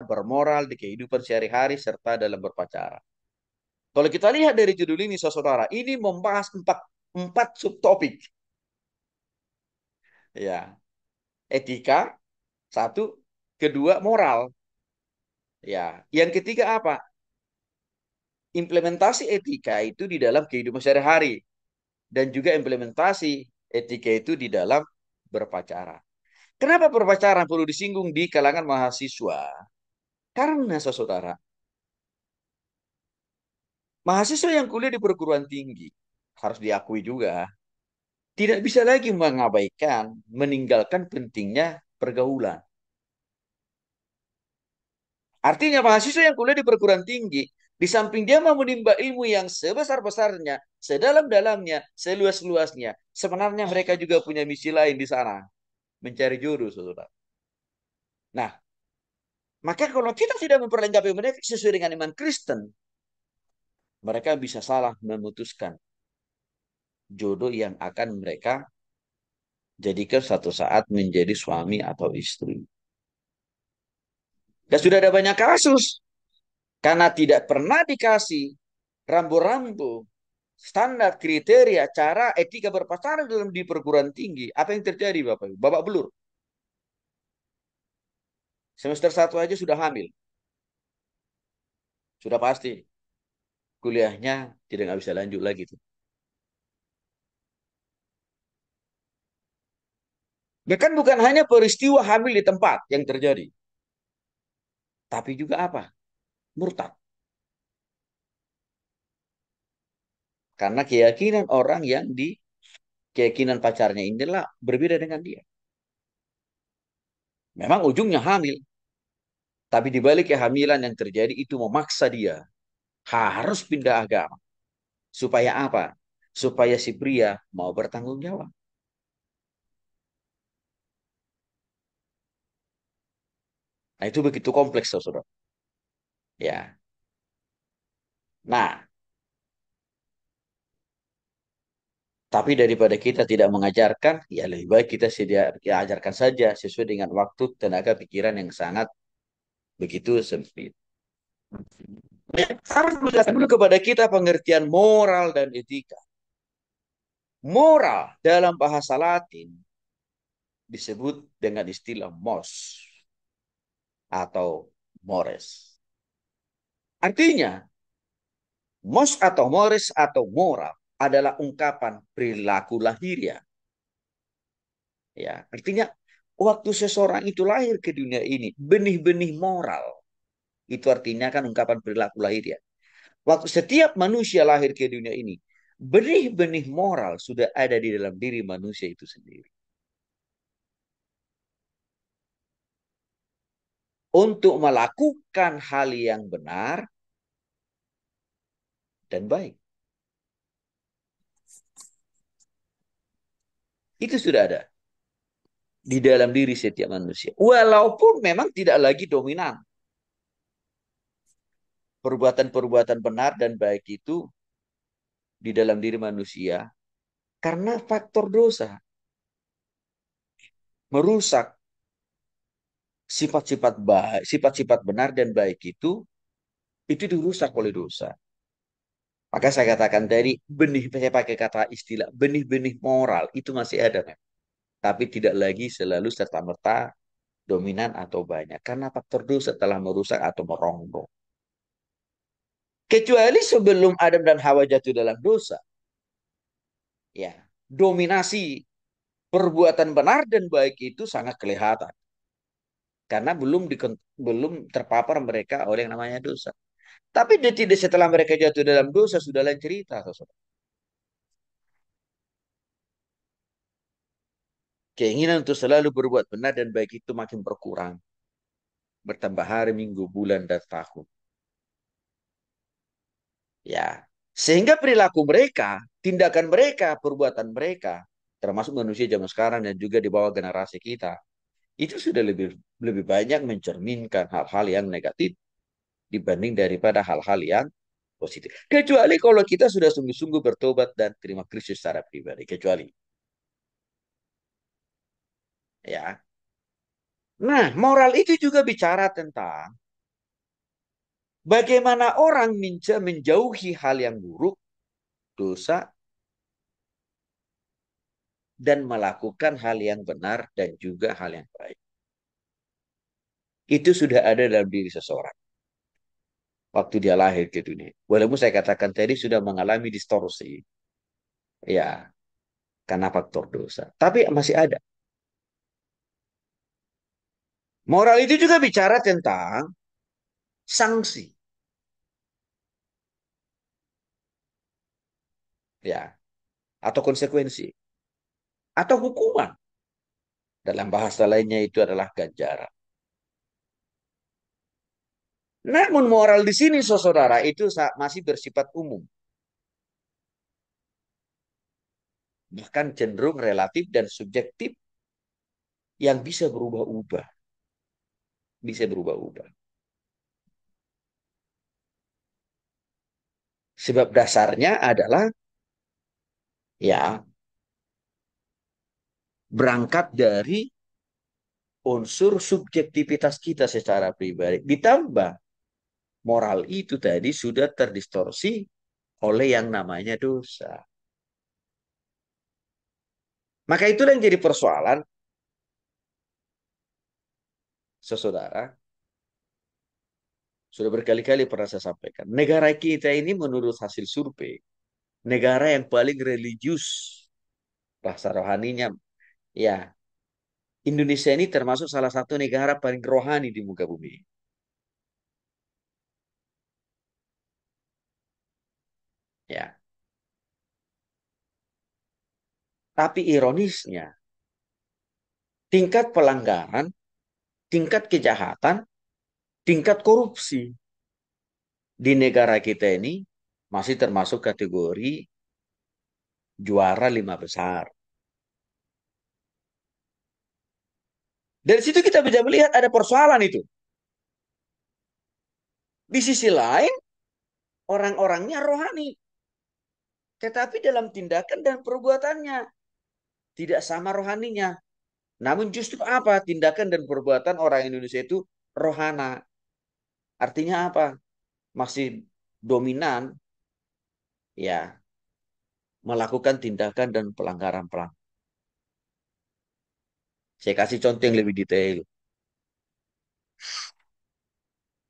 bermoral di kehidupan sehari-hari, serta dalam berpacaran. Kalau kita lihat dari judul ini, saudara, ini membahas empat subtopik. Ya, etika, satu, kedua moral. Ya, yang ketiga apa? Implementasi etika itu di dalam kehidupan sehari-hari dan juga implementasi etika itu di dalam berpacaran. Kenapa berpacaran perlu disinggung di kalangan mahasiswa? Karena saudara, mahasiswa yang kuliah di perguruan tinggi harus diakui juga tidak bisa lagi mengabaikan, meninggalkan pentingnya pergaulan. Artinya mahasiswa yang kuliah di perguruan tinggi, di samping dia mau menimba ilmu yang sebesar-besarnya, sedalam-dalamnya, seluas-luasnya, sebenarnya mereka juga punya misi lain di sana, mencari jodoh, saudara. Nah, maka kalau kita tidak memperlengkapi mereka sesuai dengan iman Kristen, mereka bisa salah memutuskan jodoh yang akan mereka jadikan suatu saat menjadi suami atau istri. Dan sudah ada banyak kasus karena tidak pernah dikasih rambu-rambu, standar, kriteria, cara, etika berpacaran dalam di perguruan tinggi. Apa yang terjadi Bapak Ibu? Babak belur. Semester satu aja sudah hamil. Sudah pasti. Kuliahnya tidak nggak bisa lanjut lagi tuh. Bahkan bukan hanya peristiwa hamil di tempat yang terjadi. Tapi juga apa? Murtad. Karena keyakinan orang yang di keyakinan pacarnya inilah berbeda dengan dia. Memang ujungnya hamil. Tapi di balik kehamilan yang terjadi itu memaksa dia harus pindah agama. Supaya apa? Supaya si pria mau bertanggung jawab. Nah, itu begitu kompleks, saudara. Ya. Nah, tapi daripada kita tidak mengajarkan, ya lebih baik kita ya ajarkan saja sesuai dengan waktu, tenaga, pikiran yang sangat begitu sempit. Ya, harus menjelaskan dulu kepada kita pengertian moral dan etika. Moral dalam bahasa Latin disebut dengan istilah mos atau mores. Artinya, mos atau mores atau moral adalah ungkapan perilaku lahiriah. Ya, artinya waktu seseorang itu lahir ke dunia ini, benih-benih moral itu artinya kan ungkapan perilaku lahiriah. Waktu setiap manusia lahir ke dunia ini, benih-benih moral sudah ada di dalam diri manusia itu sendiri. Untuk melakukan hal yang benar dan baik. Itu sudah ada di dalam diri setiap manusia. Walaupun memang tidak lagi dominan. Perbuatan-perbuatan benar dan baik itu di dalam diri manusia karena faktor dosa merusak sifat-sifat baik, sifat-sifat benar dan baik itu dirusak oleh dosa. Maka saya katakan tadi benih, saya pakai kata istilah benih-benih moral itu masih ada, Mem. Tapi tidak lagi selalu serta-merta dominan atau banyak karena faktor dosa telah merusak atau merongrong. Kecuali sebelum Adam dan Hawa jatuh dalam dosa, ya dominasi perbuatan benar dan baik itu sangat kelihatan karena belum terpapar mereka oleh yang namanya dosa. Tapi detik setelah mereka jatuh dalam dosa sudah lain cerita, saudara. Keinginan untuk selalu berbuat benar dan baik itu makin berkurang, bertambah hari, minggu, bulan, dan tahun. Ya, sehingga perilaku mereka, tindakan mereka, perbuatan mereka, termasuk manusia zaman sekarang dan juga di bawah generasi kita, itu sudah lebih lebih banyak mencerminkan hal-hal yang negatif dibanding daripada hal-hal yang positif. Kecuali kalau kita sudah sungguh-sungguh bertobat dan terima Kristus secara pribadi. Kecuali, ya. Nah, moral itu juga bicara tentang Bagaimana orang menjauhi hal yang buruk, dosa, dan melakukan hal yang benar dan juga hal yang baik. Itu sudah ada dalam diri seseorang waktu dia lahir ke dunia. Walaupun saya katakan tadi sudah mengalami distorsi, ya, karena faktor dosa. Tapi masih ada. Moral itu juga bicara tentang sanksi, ya, atau konsekuensi, atau hukuman. Dalam bahasa lainnya itu adalah ganjaran. Namun moral di sini, saudara, itu masih bersifat umum. Bahkan cenderung relatif dan subjektif yang bisa berubah-ubah. Bisa berubah-ubah. Sebab dasarnya adalah ya berangkat dari unsur subjektivitas kita secara pribadi. Ditambah moral itu tadi sudah terdistorsi oleh yang namanya dosa. Maka itulah yang jadi persoalan, saudara. Sudah berkali-kali pernah saya sampaikan. Negara kita ini menurut hasil survei, negara yang paling religius rasa rohaninya. Ya, Indonesia ini termasuk salah satu negara paling rohani di muka bumi. Ya, tapi ironisnya, tingkat pelanggaran, tingkat kejahatan, tingkat korupsi di negara kita ini masih termasuk kategori juara 5 besar. Dari situ kita bisa melihat ada persoalan itu. Di sisi lain, orang-orangnya rohani. Tetapi dalam tindakan dan perbuatannya tidak sama rohaninya. Namun justru apa? Tindakan dan perbuatan orang Indonesia itu rohana. Artinya apa? Masih dominan ya melakukan tindakan dan pelanggaran-pelanggaran. Saya kasih contoh yang lebih detail.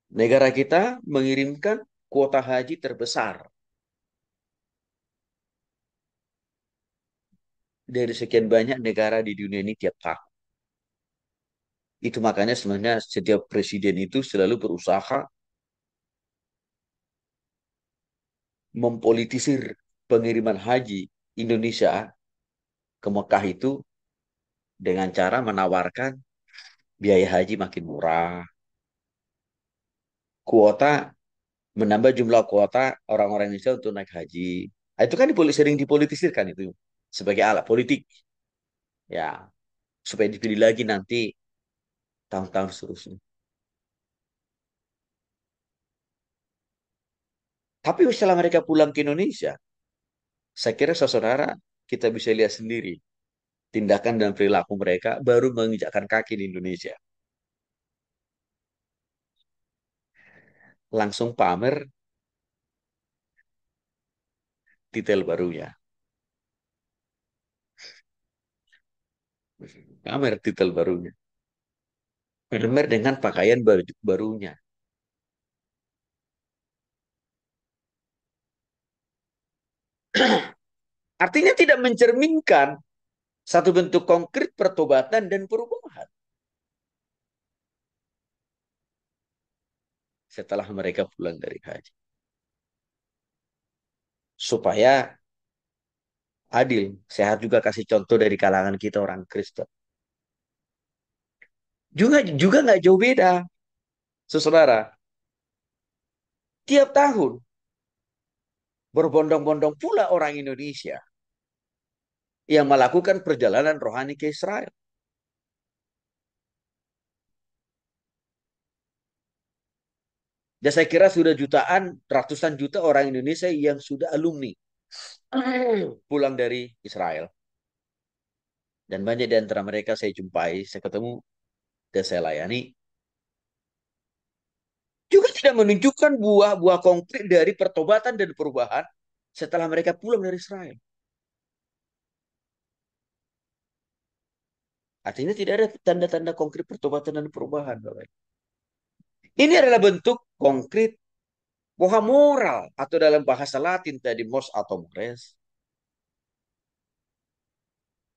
Negara kita mengirimkan kuota haji terbesar dari sekian banyak negara di dunia ini tiap tahun. Itu makanya sebenarnya setiap presiden itu selalu berusaha mempolitisir pengiriman haji Indonesia ke Mekah itu dengan cara menawarkan biaya haji makin murah, kuota menambah jumlah kuota orang-orang Indonesia untuk naik haji. Nah, itu kan sering dipolitisirkan itu sebagai alat politik, ya, supaya dipilih lagi nanti tahun-tahun seterusnya. Tapi setelah mereka pulang ke Indonesia, saya kira saudara kita bisa lihat sendiri tindakan dan perilaku mereka baru menginjakkan kaki di Indonesia. Langsung pamer detail barunya. Pamer detail barunya. Pamer dengan pakaian barunya. Artinya tidak mencerminkan satu bentuk konkret pertobatan dan perubahan setelah mereka pulang dari haji. Supaya adil, sehat juga kasih contoh dari kalangan kita orang Kristen. Juga nggak jauh beda, saudara. Tiap tahun berbondong-bondong pula orang Indonesia yang melakukan perjalanan rohani ke Israel. Dan saya kira sudah jutaan, ratusan juta orang Indonesia yang sudah alumni pulang dari Israel. Dan banyak di antara mereka saya jumpai, saya ketemu, dan saya layani. Juga tidak menunjukkan buah-buah konkret dari pertobatan dan perubahan setelah mereka pulang dari Israel. Artinya tidak ada tanda-tanda konkret pertobatan dan perubahan, Bapak. Ini adalah bentuk konkret bahwa moral atau dalam bahasa Latin tadi mos atau mores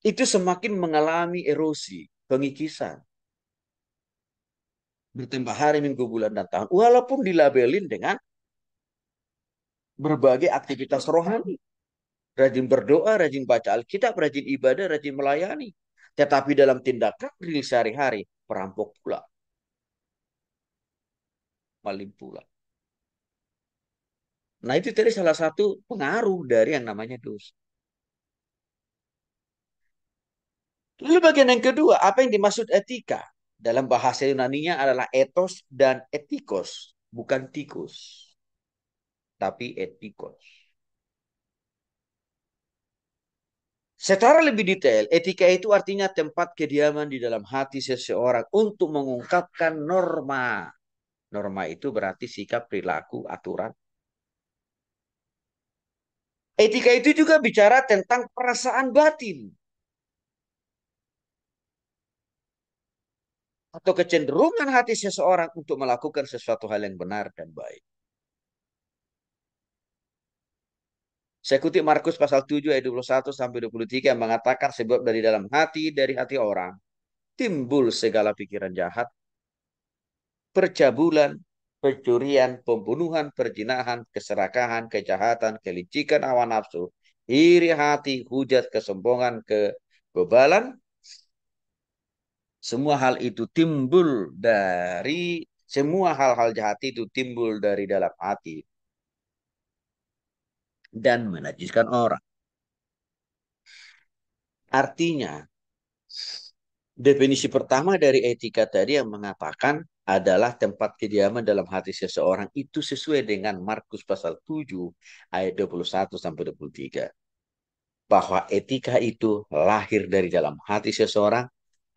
itu semakin mengalami erosi, pengikisan, bertambah hari, minggu, bulan, dan tahun. Walaupun dilabelin dengan berbagai aktivitas rohani. Rajin berdoa, rajin baca Alkitab, rajin ibadah, rajin melayani. Tetapi dalam tindakan real sehari-hari, perampok pula, maling pula. Nah itu tadi salah satu pengaruh dari yang namanya dosa. Lalu bagian yang kedua, apa yang dimaksud etika? Dalam bahasa Yunaninya adalah ethos dan etikos. Bukan tikus, tapi etikos. Secara lebih detail, etika itu artinya tempat kediaman di dalam hati seseorang untuk mengungkapkan norma. Norma itu berarti sikap, perilaku, aturan. Etika itu juga bicara tentang perasaan batin atau kecenderungan hati seseorang untuk melakukan sesuatu hal yang benar dan baik. Saya kutip Markus pasal 7 ayat 21 sampai 23 yang mengatakan sebab dari hati orang timbul segala pikiran jahat, percabulan, pencurian, pembunuhan, perzinahan, keserakahan, kejahatan, kelicikan hawa nafsu, iri hati, hujat, kesombongan, kebebalan. Semua hal itu timbul dari semua hal-hal jahat itu timbul dari dalam hati dan menajiskan orang. Artinya, definisi pertama dari etika tadi yang mengatakan adalah tempat kediaman dalam hati seseorang itu sesuai dengan Markus pasal 7 ayat 21 sampai 23. Bahwa etika itu lahir dari dalam hati seseorang,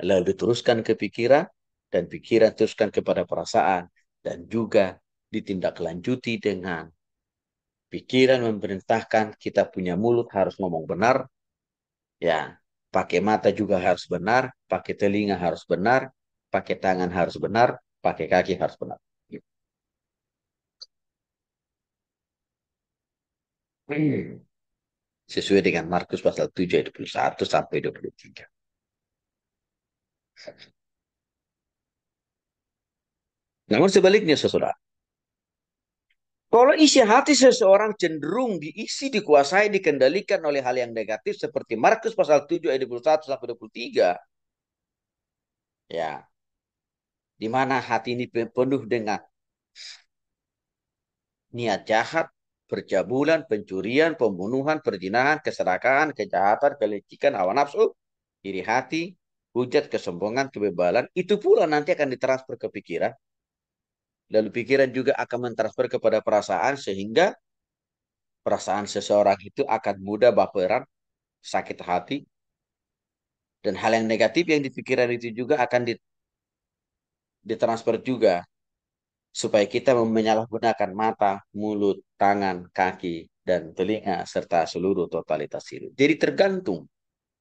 lalu diteruskan ke pikiran, dan pikiran teruskan kepada perasaan, dan juga ditindaklanjuti dengan pikiran memerintahkan kita punya mulut harus ngomong benar, ya, pakai mata juga harus benar, pakai telinga harus benar, pakai tangan harus benar, pakai kaki harus benar. Sesuai dengan Markus pasal 7 ayat 21 sampai 23. Namun sebaliknya, saudara, kalau isi hati seseorang cenderung diisi, dikuasai, dikendalikan oleh hal yang negatif seperti Markus pasal 7 ayat 21 sampai 23, ya, di mana hati ini penuh dengan niat jahat, percabulan, pencurian, pembunuhan, perzinahan, keserakahan, kejahatan, kelicikan, hawa nafsu, iri hati, hujat, kesombongan, kebebalan, itu pula nanti akan ditransfer ke pikiran. Lalu pikiran juga akan mentransfer kepada perasaan sehingga perasaan seseorang itu akan mudah baperan, sakit hati, dan hal yang negatif yang dipikiran itu juga akan ditransfer juga supaya kita menyalahgunakan mata, mulut, tangan, kaki, dan telinga serta seluruh totalitas hidup. Jadi tergantung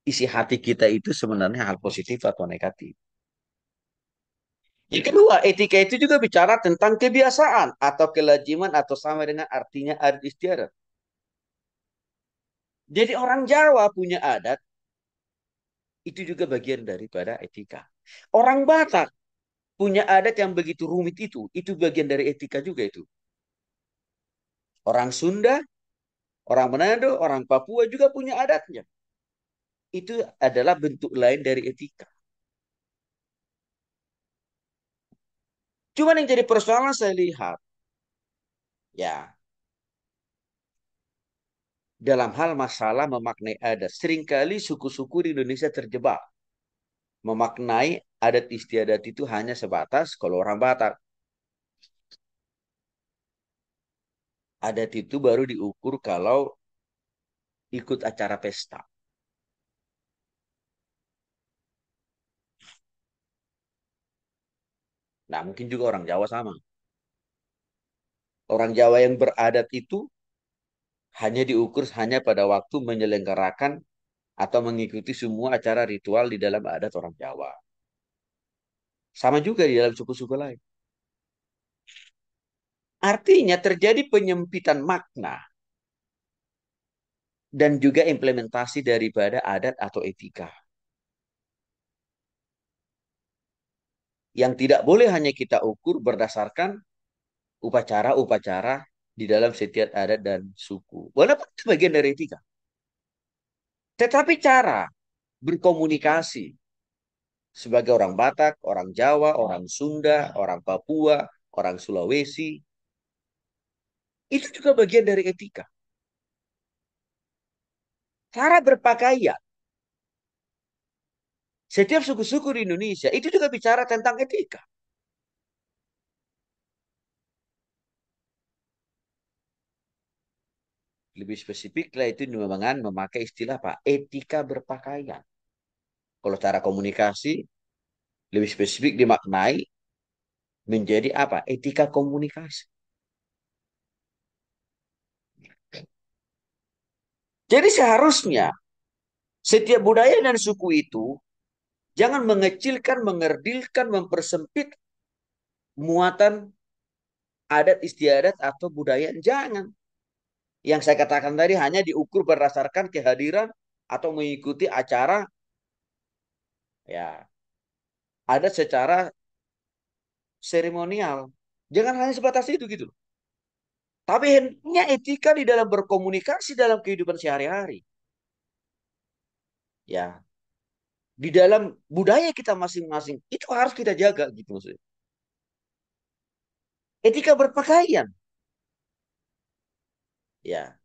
isi hati kita itu sebenarnya hal positif atau negatif. Yang kedua, etika itu juga bicara tentang kebiasaan atau kelaziman atau sama dengan artinya adat istiadat. Jadi orang Jawa punya adat, itu juga bagian daripada etika. Orang Batak punya adat yang begitu rumit itu bagian dari etika juga itu. Orang Sunda, orang Manado, orang Papua juga punya adatnya. Itu adalah bentuk lain dari etika. Cuman yang jadi persoalan saya lihat, ya, dalam hal masalah memaknai adat. Seringkali suku-suku di Indonesia terjebak. Memaknai adat istiadat itu hanya sebatas kalau orang Batak. Adat itu baru diukur kalau ikut acara pesta. Nah, mungkin juga orang Jawa sama. Orang Jawa yang beradat itu hanya diukur hanya pada waktu menyelenggarakan atau mengikuti semua acara ritual di dalam adat orang Jawa. Sama juga di dalam suku-suku lain. Artinya terjadi penyempitan makna dan juga implementasi daripada adat atau etika. Yang tidak boleh hanya kita ukur berdasarkan upacara-upacara di dalam setiap adat dan suku. Walaupun itu bagian dari etika. Tetapi cara berkomunikasi sebagai orang Batak, orang Jawa, orang Sunda, orang Papua, orang Sulawesi, itu juga bagian dari etika. Cara berpakaian. Setiap suku-suku di Indonesia itu juga bicara tentang etika. Lebih spesifik lah itu memang memakai istilah apa? Etika berpakaian. Kalau cara komunikasi lebih spesifik dimaknai menjadi apa? Etika komunikasi. Jadi seharusnya setiap budaya dan suku itu jangan mengecilkan, mengerdilkan, mempersempit muatan adat istiadat atau budaya. Jangan. Yang saya katakan tadi hanya diukur berdasarkan kehadiran atau mengikuti acara ya adat secara seremonial. Jangan hanya sebatas itu gitu. Tapi hendaknya etika di dalam berkomunikasi dalam kehidupan sehari-hari. Ya, di dalam budaya kita masing-masing itu harus kita jaga gitu maksudnya. Etika berpakaian. Ya,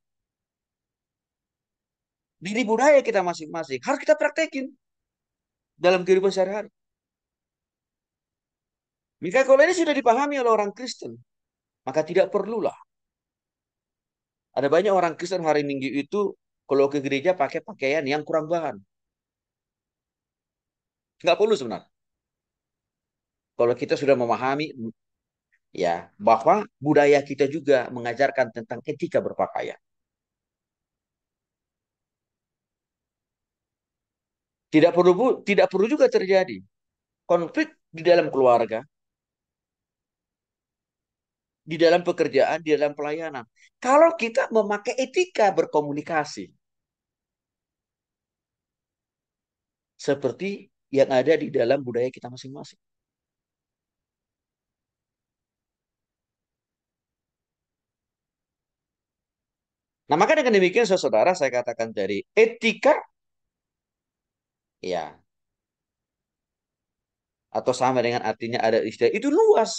diri budaya kita masing-masing harus kita praktekin dalam kehidupan sehari-hari. Maka kalau ini sudah dipahami oleh orang Kristen, maka tidak perlulah. Ada banyak orang Kristen hari Minggu itu kalau ke gereja pakai pakaian yang kurang bahan. Nggak perlu sebenarnya. Kalau kita sudah memahami ya bahwa budaya kita juga mengajarkan tentang etika berpakaian. Tidak perlu juga terjadi konflik di dalam keluarga, di dalam pekerjaan, di dalam pelayanan. Kalau kita memakai etika berkomunikasi seperti yang ada di dalam budaya kita masing-masing. Nah, maka dengan demikian, saudara, saya katakan dari etika, ya, atau sama dengan artinya ada istilah, itu luas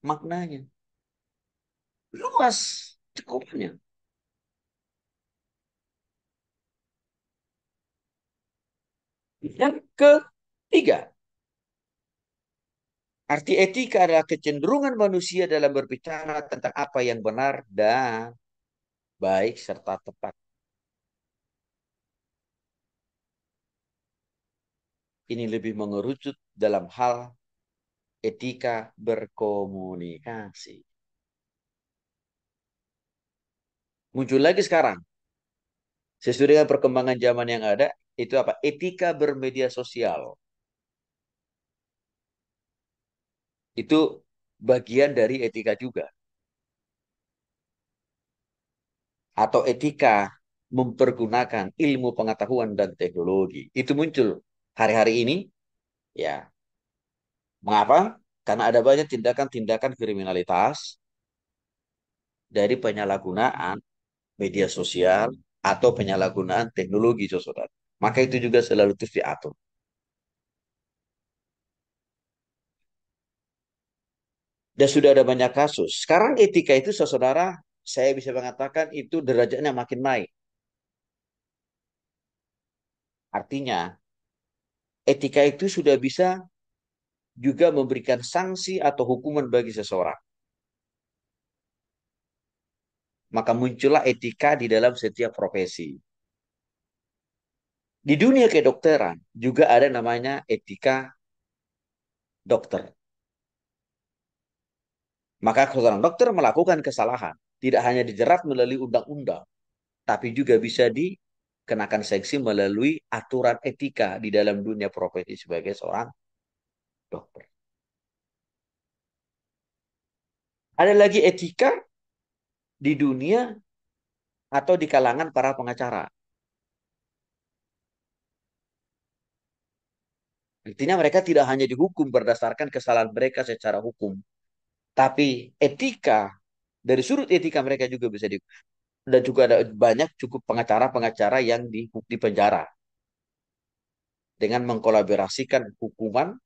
maknanya. Luas cukupnya. Yang ketiga, arti etika adalah kecenderungan manusia dalam berbicara tentang apa yang benar dan baik serta tepat. Ini lebih mengerucut dalam hal etika berkomunikasi. Muncul lagi sekarang, sesuai dengan perkembangan zaman yang ada, itu apa? Etika bermedia sosial. Itu bagian dari etika juga. Atau etika mempergunakan ilmu pengetahuan dan teknologi. Itu muncul hari-hari ini. Ya, mengapa? Karena ada banyak tindakan-tindakan kriminalitas dari penyalahgunaan media sosial atau penyalahgunaan teknologi, saudara. Maka itu juga selalu terus diatur. Dan sudah ada banyak kasus. Sekarang etika itu, saudara, saya bisa mengatakan itu derajatnya makin naik. Artinya, etika itu sudah bisa juga memberikan sanksi atau hukuman bagi seseorang. Maka muncullah etika di dalam setiap profesi. Di dunia kedokteran juga ada namanya etika dokter. Maka seorang dokter melakukan kesalahan, tidak hanya dijerat melalui undang-undang, tapi juga bisa dikenakan sanksi melalui aturan etika di dalam dunia profesi sebagai seorang dokter. Ada lagi etika di dunia atau di kalangan para pengacara. Artinya mereka tidak hanya dihukum berdasarkan kesalahan mereka secara hukum, tapi etika dari sudut etika mereka juga bisa di dan juga ada banyak cukup pengacara-pengacara yang di penjara dengan mengkolaborasikan hukuman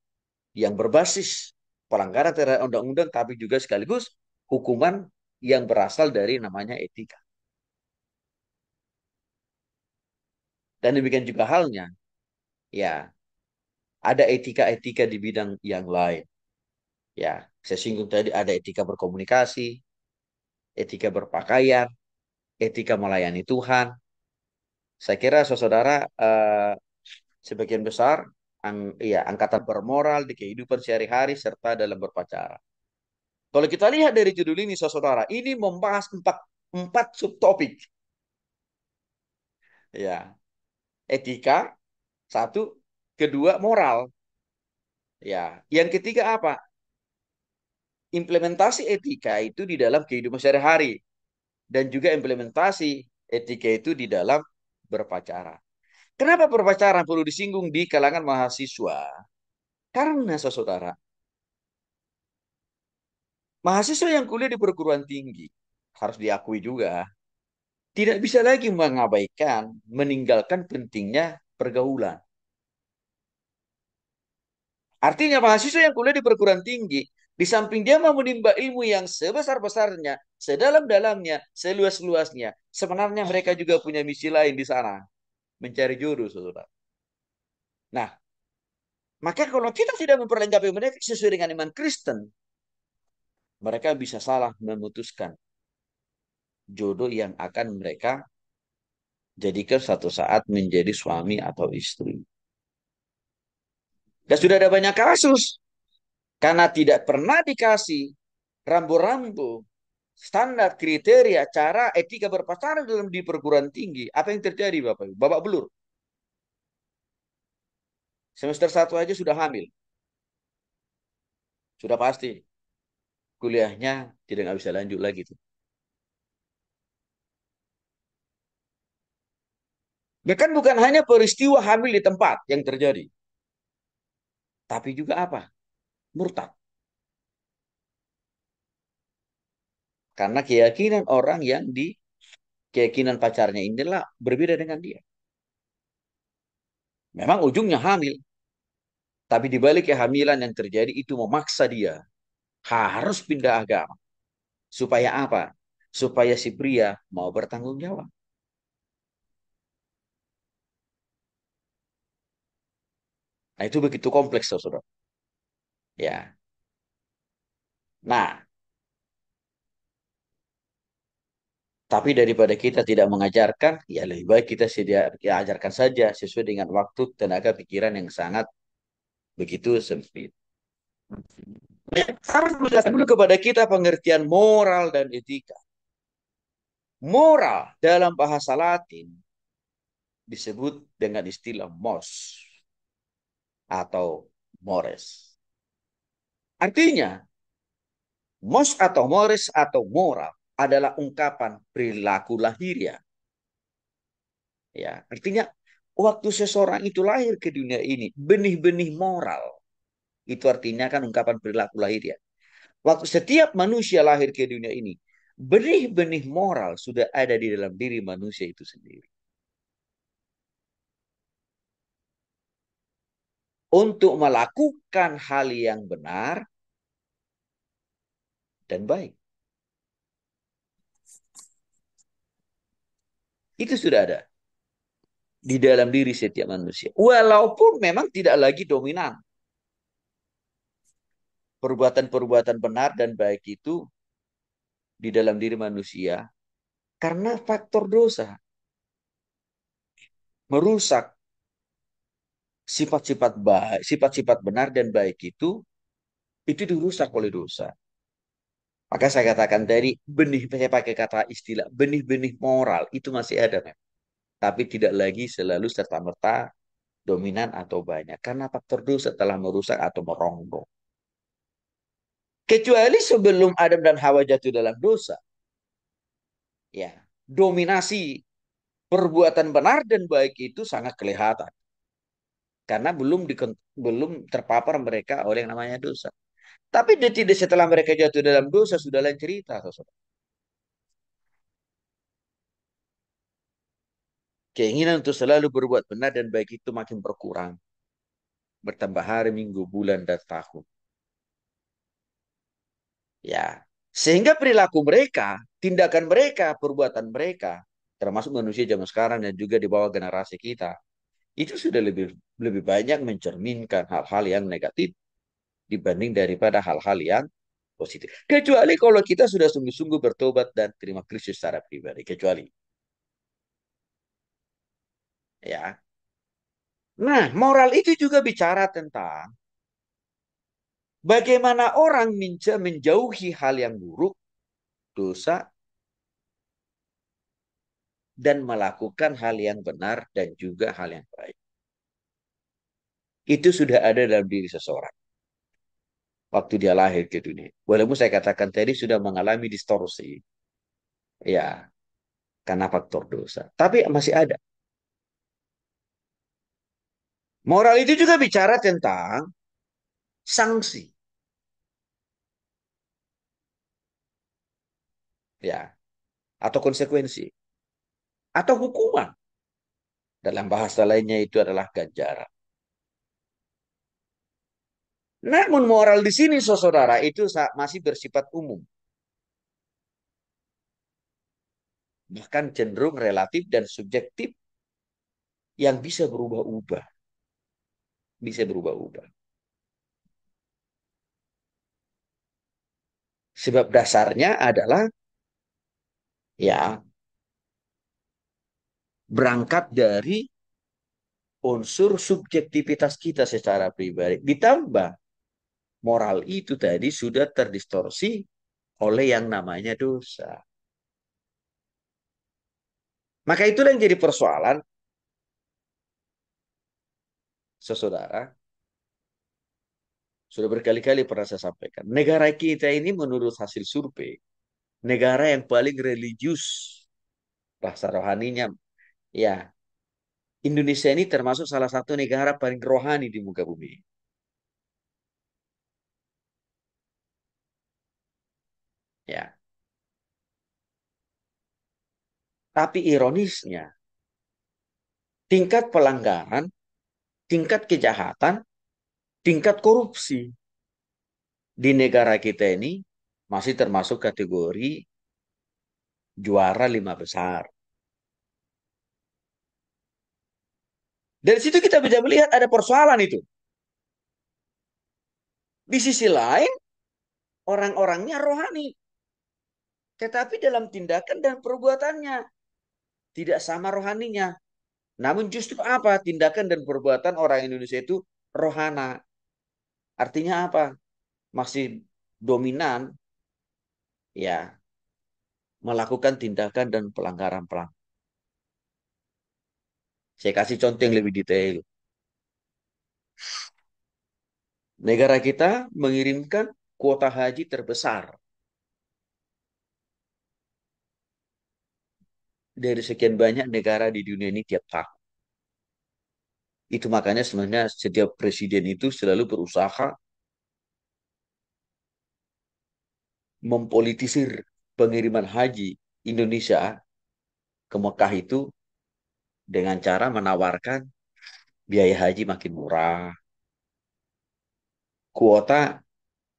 yang berbasis pelanggaran terhadap undang-undang tapi juga sekaligus hukuman yang berasal dari namanya etika. Dan demikian juga halnya, ya, ada etika-etika di bidang yang lain. Ya, saya singgung tadi ada etika berkomunikasi, etika berpakaian, etika melayani Tuhan. Saya kira saudara sebagian besar ya, angkatan bermoral di kehidupan sehari-hari serta dalam berpacaran. Kalau kita lihat dari judul ini, saudara, ini membahas empat subtopik. Ya, etika, satu, kedua moral. Ya, yang ketiga apa? Implementasi etika itu di dalam kehidupan sehari-hari dan juga implementasi etika itu di dalam berpacaran. Kenapa berpacaran perlu disinggung di kalangan mahasiswa? Karena saudara, mahasiswa yang kuliah di perguruan tinggi harus diakui juga tidak bisa lagi mengabaikan, meninggalkan pentingnya pergaulan. Artinya mahasiswa yang kuliah di perguruan tinggi, di samping dia mau menimba ilmu yang sebesar-besarnya, sedalam-dalamnya, seluas-luasnya, sebenarnya mereka juga punya misi lain di sana, mencari jodoh, saudara. Nah, maka kalau kita tidak memperlengkapi mereka sesuai dengan iman Kristen, mereka bisa salah memutuskan jodoh yang akan mereka jadikan suatu saat menjadi suami atau istri. Dan sudah ada banyak kasus karena tidak pernah dikasih rambu-rambu, standar, kriteria, cara, etika berpacaran dalam di perguruan tinggi. Apa yang terjadi Bapak Ibu? Babak belur. Semester satu aja sudah hamil. Sudah pasti. Kuliahnya tidak nggak bisa lanjut lagi tuh. Bahkan bukan hanya peristiwa hamil di tempat yang terjadi. Tapi juga apa? Murtad. Karena keyakinan orang yang di keyakinan pacarnya inilah berbeda dengan dia. Memang ujungnya hamil. Tapi di balik kehamilan yang terjadi itu memaksa dia harus pindah agama. Supaya apa? Supaya si pria mau bertanggung jawab. Nah, itu begitu kompleks, saudara. Ya. Nah, tapi daripada kita tidak mengajarkan, ya lebih baik kita ya ajarkan saja sesuai dengan waktu, tenaga, pikiran yang sangat begitu sempit. Harus menjelaskan dulu kepada kita pengertian moral dan etika. Moral dalam bahasa Latin disebut dengan istilah mos atau mores. Artinya, mos atau mores atau moral adalah ungkapan perilaku lahiriah. Ya, artinya waktu seseorang itu lahir ke dunia ini, benih-benih moral itu artinya kan ungkapan perilaku lahiriah. Waktu setiap manusia lahir ke dunia ini, benih-benih moral sudah ada di dalam diri manusia itu sendiri. Untuk melakukan hal yang benar dan baik. Itu sudah ada di dalam diri setiap manusia. Walaupun memang tidak lagi dominan. Perbuatan-perbuatan benar dan baik itu di dalam diri manusia karena faktor dosa merusak sifat-sifat baik, sifat-sifat benar dan baik itu dirusak oleh dosa. Maka saya katakan tadi, benih, saya pakai kata istilah, benih-benih moral itu masih ada, Mem. Tapi tidak lagi selalu serta-merta dominan atau banyak. Karena faktor dosa telah merusak atau merongrong. Kecuali sebelum Adam dan Hawa jatuh dalam dosa, ya, dominasi perbuatan benar dan baik itu sangat kelihatan. Karena belum terpapar mereka oleh yang namanya dosa. Tapi detik setelah mereka jatuh dalam dosa, sudah lain cerita. Saudara. Keinginan untuk selalu berbuat benar dan baik itu makin berkurang. Bertambah hari, minggu, bulan, dan tahun. Ya, sehingga perilaku mereka, tindakan mereka, perbuatan mereka, termasuk manusia zaman sekarang dan juga di bawah generasi kita, itu sudah lebih lebih banyak mencerminkan hal-hal yang negatif dibanding daripada hal-hal yang positif. Kecuali kalau kita sudah sungguh-sungguh bertobat dan terima Kristus secara pribadi. Kecuali, ya. Nah, moral itu juga bicara tentang bagaimana orang menjauhi hal yang buruk, dosa, dan melakukan hal yang benar dan juga hal yang baik. Itu sudah ada dalam diri seseorang waktu dia lahir ke dunia. Walaupun saya katakan tadi sudah mengalami distorsi, ya, karena faktor dosa. Tapi masih ada. Moral itu juga bicara tentang sanksi, ya, atau konsekuensi, atau hukuman. Dalam bahasa lainnya itu adalah ganjaran. Namun moral di sini, saudara, itu masih bersifat umum. Bahkan cenderung relatif dan subjektif yang bisa berubah-ubah. Bisa berubah-ubah. Sebab dasarnya adalah, ya, berangkat dari unsur subjektivitas kita secara pribadi. Ditambah moral itu tadi sudah terdistorsi oleh yang namanya dosa. Maka itulah yang jadi persoalan, saudara. Sudah berkali-kali pernah saya sampaikan. Negara kita ini menurut hasil survei, negara yang paling religius rasa rohaninya. Ya, Indonesia ini termasuk salah satu negara paling rohani di muka bumi. Ya, tapi ironisnya, tingkat pelanggaran, tingkat kejahatan, tingkat korupsi di negara kita ini masih termasuk kategori juara 5 besar. Dari situ kita bisa melihat ada persoalan itu. Di sisi lain, orang-orangnya rohani. Tetapi dalam tindakan dan perbuatannya tidak sama rohaninya. Namun justru apa? Tindakan dan perbuatan orang Indonesia itu rohana. Artinya apa? Masih dominan, ya, melakukan tindakan dan pelanggaran-pelanggaran. Saya kasih contoh yang lebih detail. Negara kita mengirimkan kuota haji terbesar dari sekian banyak negara di dunia ini tiap tahun. Itu makanya sebenarnya setiap presiden itu selalu berusaha mempolitisir pengiriman haji Indonesia ke Mekah itu dengan cara menawarkan biaya haji makin murah, kuota,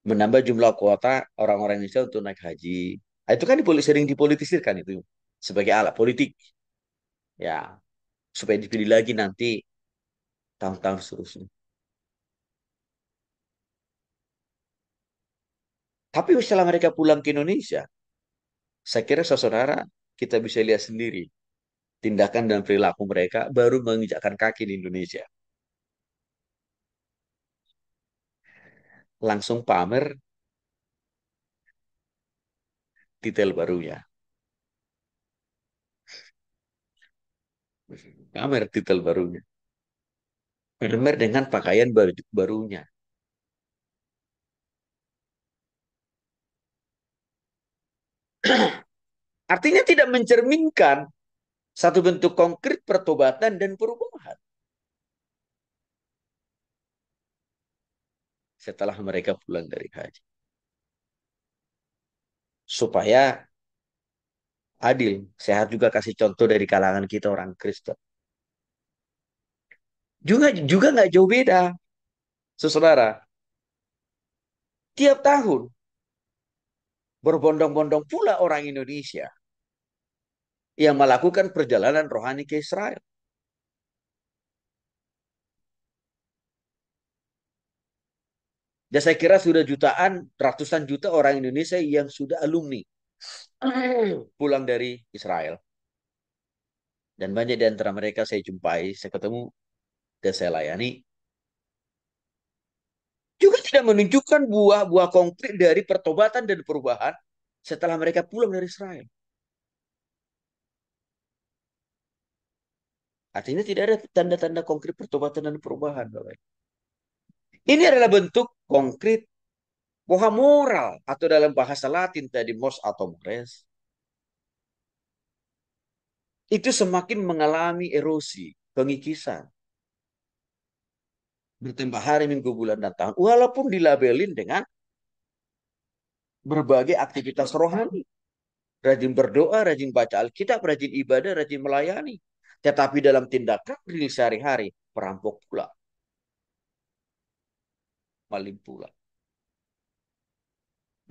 menambah jumlah kuota orang-orang Indonesia untuk naik haji. Nah, itu kan sering dipolitisirkan itu sebagai alat politik, ya, supaya dipilih lagi nanti tahun-tahun seterusnya. Tapi setelah mereka pulang ke Indonesia, saya kira saudara kita bisa lihat sendiri tindakan dan perilaku mereka baru menginjakkan kaki di Indonesia. Langsung pamer Titel barunya. Pamer titel barunya. Pamer dengan pakaian barunya. Artinya tidak mencerminkan satu bentuk konkret pertobatan dan perubahan. Setelah mereka pulang dari haji. Supaya adil. Saya juga kasih contoh dari kalangan kita orang Kristen. Juga nggak jauh beda, saudara. Tiap tahun berbondong-bondong pula orang Indonesia yang melakukan perjalanan rohani ke Israel. Dan saya kira sudah jutaan, ratusan juta orang Indonesia yang sudah alumni pulang dari Israel. Dan banyak di antara mereka saya jumpai, saya ketemu dan saya layani. Juga tidak menunjukkan buah-buah konkret dari pertobatan dan perubahan setelah mereka pulang dari Israel. Artinya tidak ada tanda-tanda konkret pertobatan dan perubahan, Bapak. Ini adalah bentuk konkret bahwa moral atau dalam bahasa Latin tadi mos atau mores itu semakin mengalami erosi, pengikisan, bertambah hari, minggu, bulan, dan tahun. Walaupun dilabelin dengan berbagai aktivitas rohani. Rajin berdoa, rajin baca Alkitab, rajin ibadah, rajin melayani. Tetapi dalam tindakan real sehari-hari, perampok pula, maling pula.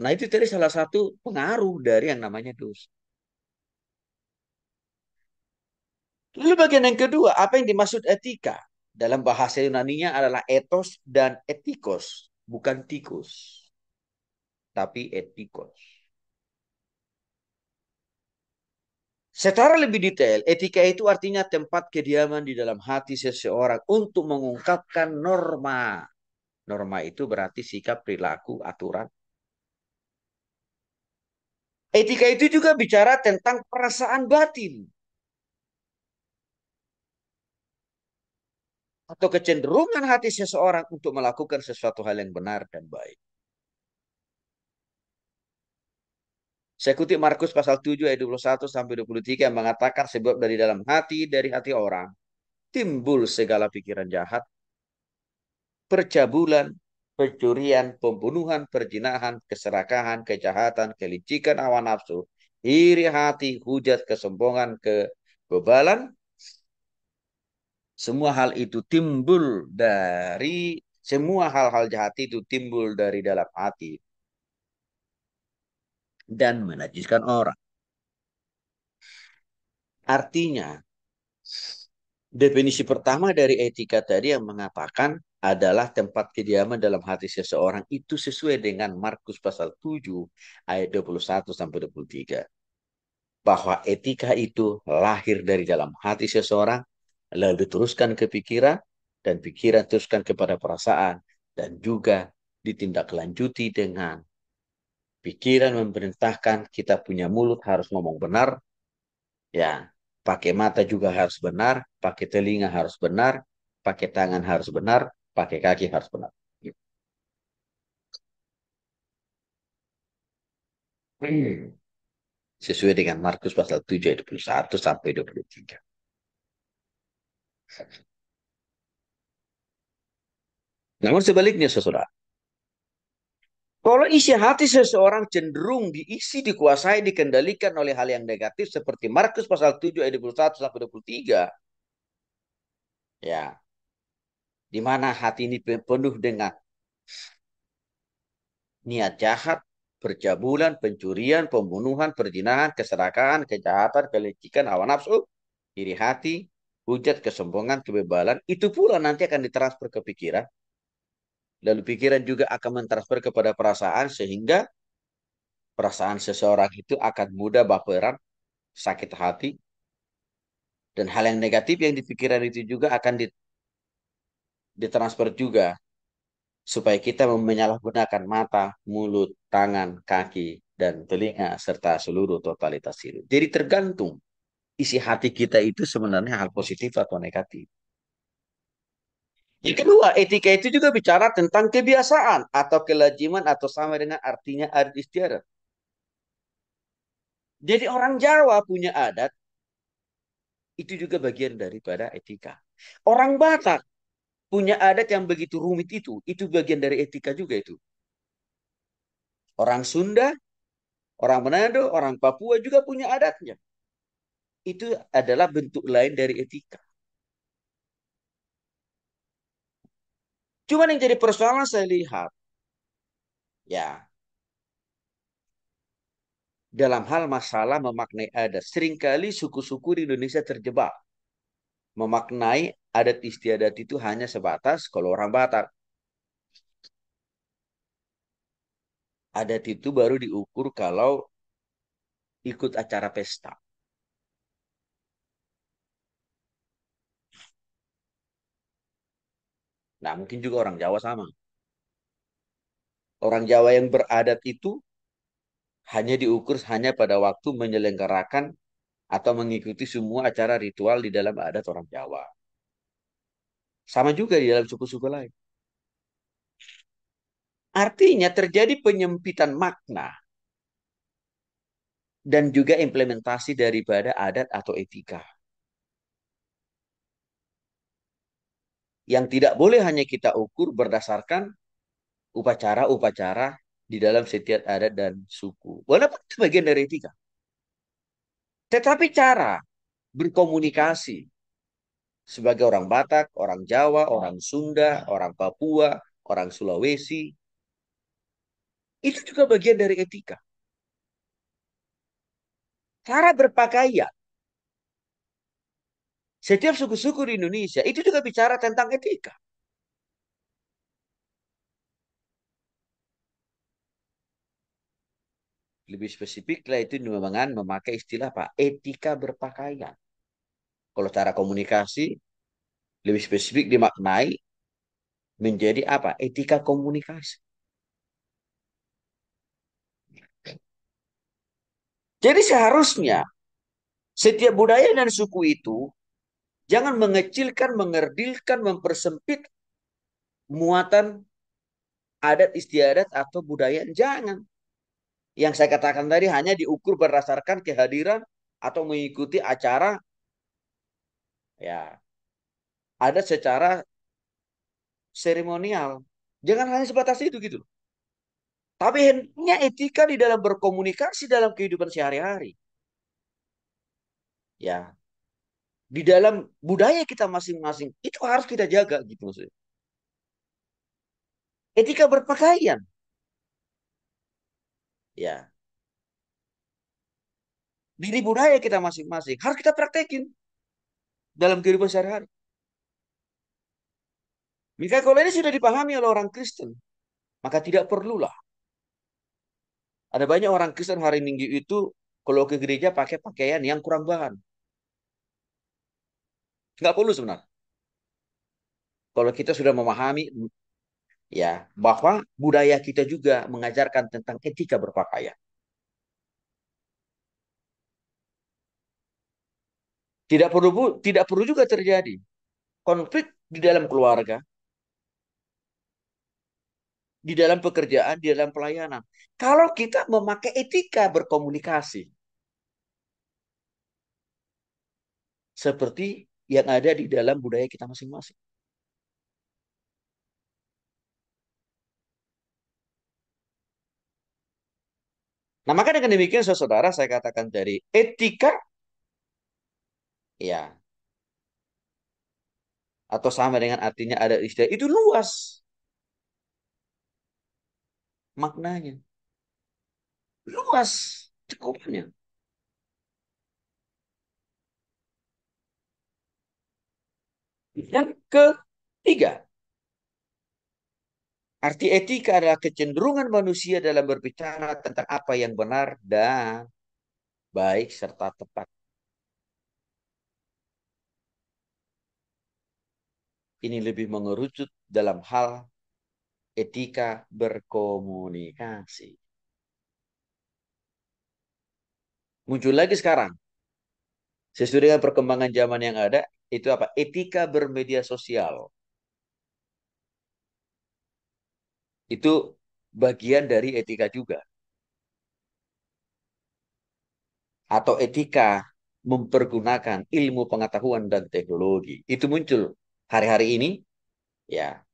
Nah itu tadi salah satu pengaruh dari yang namanya dosa. Lalu bagian yang kedua, apa yang dimaksud etika? Dalam bahasa Yunaninya adalah etos dan etikos. Bukan tikus, tapi etikos. Secara lebih detail, etika itu artinya tempat kediaman di dalam hati seseorang untuk mengungkapkan norma. Norma itu berarti sikap, perilaku, aturan. Etika itu juga bicara tentang perasaan batin atau kecenderungan hati seseorang untuk melakukan sesuatu hal yang benar dan baik. Saya kutip Markus pasal 7 ayat 21 sampai 23 yang mengatakan sebab dari hati orang timbul segala pikiran jahat, percabulan, pencurian, pembunuhan, perzinahan, keserakahan, kejahatan, kelicikan hawa nafsu, iri hati, hujat, kesombongan, kebebalan. Semua hal itu timbul dari semua hal-hal jahat itu timbul dari dalam hati dan menajiskan orang. Artinya, definisi pertama dari etika tadi yang mengatakan adalah tempat kediaman dalam hati seseorang itu sesuai dengan Markus pasal 7 ayat 21 sampai 23. Bahwa etika itu lahir dari dalam hati seseorang, lalu diteruskan ke pikiran, dan pikiran teruskan kepada perasaan, dan juga ditindaklanjuti dengan pikiran memerintahkan kita punya mulut harus ngomong benar, ya, pakai mata juga harus benar, pakai telinga harus benar, pakai tangan harus benar, pakai kaki harus benar. Sesuai dengan Markus pasal 7 ayat 21 sampai 23. Namun sebaliknya, saudara, kalau isi hati seseorang cenderung diisi, dikuasai, dikendalikan oleh hal yang negatif seperti Markus pasal 7 ayat 21 sampai 23, ya, di mana hati ini penuh dengan niat jahat, percabulan, pencurian, pembunuhan, perzinahan, keserakahan, kejahatan, kelicikan, hawa nafsu, iri hati, hujat, kesombongan, kebebalan, itu pula nanti akan ditransfer ke pikiran. Lalu pikiran juga akan mentransfer kepada perasaan sehingga perasaan seseorang itu akan mudah baperan, sakit hati, dan hal yang negatif yang dipikiran itu juga akan ditransfer juga supaya kita menyalahgunakan mata, mulut, tangan, kaki. dan telinga serta seluruh totalitas hidup. Jadi tergantung isi hati kita itu sebenarnya hal positif atau negatif. Yang kedua, etika itu juga bicara tentang kebiasaan atau kelaziman atau sama dengan artinya adat istiadat. Jadi orang Jawa punya adat, itu juga bagian daripada etika. Orang Batak punya adat yang begitu rumit itu bagian dari etika juga itu. Orang Sunda, orang Manado, orang Papua juga punya adatnya. Itu adalah bentuk lain dari etika. Cuman yang jadi persoalan saya lihat, ya, dalam hal masalah memaknai adat. Seringkali suku-suku di Indonesia terjebak. Memaknai adat istiadat itu hanya sebatas kalau orang Batak. Adat itu baru diukur kalau ikut acara pesta. Nah, mungkin juga orang Jawa sama. Orang Jawa yang beradat itu hanya diukur hanya pada waktu menyelenggarakan atau mengikuti semua acara ritual di dalam adat orang Jawa. Sama juga di dalam suku-suku lain. Artinya terjadi penyempitan makna dan juga implementasi daripada adat atau etika. Yang tidak boleh hanya kita ukur berdasarkan upacara-upacara di dalam setiap adat dan suku. Walaupun itu bagian dari etika. Tetapi cara berkomunikasi sebagai orang Batak, orang Jawa, orang Sunda, orang Papua, orang Sulawesi, itu juga bagian dari etika. Cara berpakaian. Setiap suku-suku di Indonesia itu juga bicara tentang etika. Lebih spesifik lah itu memang memakai istilah apa? Etika berpakaian. Kalau cara komunikasi lebih spesifik dimaknai menjadi apa? Etika komunikasi. Jadi seharusnya setiap budaya dan suku itu jangan mengecilkan, mengerdilkan, mempersempit muatan adat istiadat atau budaya. Jangan. Yang saya katakan tadi hanya diukur berdasarkan kehadiran atau mengikuti acara ya adat secara seremonial. Jangan hanya sebatas itu gitu. Tapi hendaknya etika di dalam berkomunikasi dalam kehidupan sehari-hari. Ya, di dalam budaya kita masing-masing itu harus kita jaga gitu maksudnya. Etika berpakaian. Ya, diri budaya kita masing-masing harus kita praktekin dalam kehidupan sehari-hari. Maka kalau ini sudah dipahami oleh orang Kristen, maka tidak perlulah. Ada banyak orang Kristen hari Minggu itu kalau ke gereja pakai pakaian yang kurang bahan. Nggak perlu sebenarnya. Kalau kita sudah memahami ya bahwa budaya kita juga mengajarkan tentang etika berpakaian. Tidak perlu juga terjadi konflik di dalam keluarga, di dalam pekerjaan, di dalam pelayanan. Kalau kita memakai etika berkomunikasi seperti yang ada di dalam budaya kita masing-masing. Nah, maka dengan demikian, saudara, saya katakan dari etika, ya, atau sama dengan artinya ada istilah, itu luas maknanya. Luas cukupnya. Yang ketiga, arti etika adalah kecenderungan manusia dalam berbicara tentang apa yang benar dan baik serta tepat. Ini lebih mengerucut dalam hal etika berkomunikasi. Muncul lagi sekarang, sesuai dengan perkembangan zaman yang ada, itu apa? Etika bermedia sosial. Itu bagian dari etika juga. Atau etika mempergunakan ilmu pengetahuan dan teknologi. Itu muncul hari-hari ini, ya.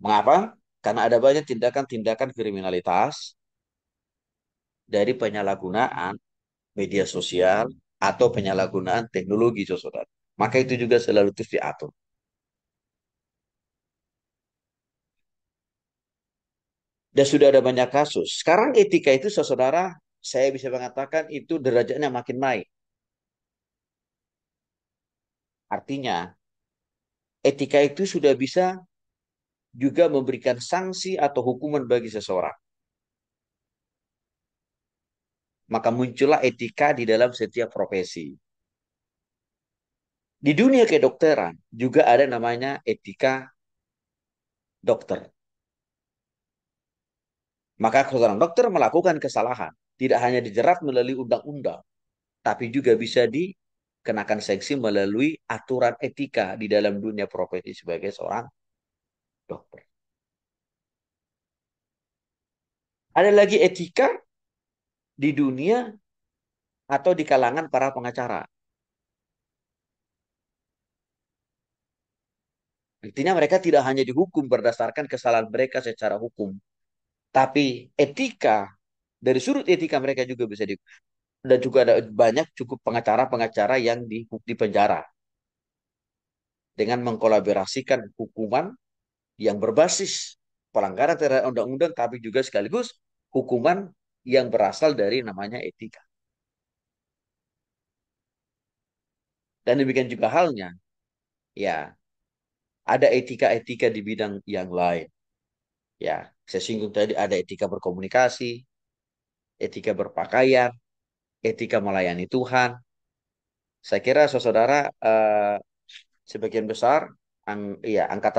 Mengapa? Karena ada banyak tindakan-tindakan kriminalitas dari penyalahgunaan media sosial atau penyalahgunaan teknologi, saudara. Maka itu juga selalu terus diatur. Dan sudah ada banyak kasus. Sekarang etika itu, saudara, saya bisa mengatakan itu derajatnya makin naik. Artinya, etika itu sudah bisa juga memberikan sanksi atau hukuman bagi seseorang. Maka muncullah etika di dalam setiap profesi. Di dunia kedokteran juga ada namanya etika dokter. Maka seorang dokter melakukan kesalahan, tidak hanya dijerat melalui undang-undang, tapi juga bisa dikenakan sanksi melalui aturan etika di dalam dunia profesi sebagai seorang dokter. Ada lagi etika di dunia atau di kalangan para pengacara. Artinya mereka tidak hanya dihukum berdasarkan kesalahan mereka secara hukum, tapi etika dari sudut etika mereka juga bisa di, dan juga ada banyak cukup pengacara-pengacara yang di penjara dengan mengkolaborasikan hukuman yang berbasis pelanggaran terhadap undang-undang, tapi juga sekaligus hukuman yang berasal dari namanya etika. Dan demikian juga halnya, ya, ada etika-etika di bidang yang lain. Ya, saya singgung tadi ada etika berkomunikasi, etika berpakaian, etika melayani Tuhan. Saya kira saudara sebagian besar ya angkatan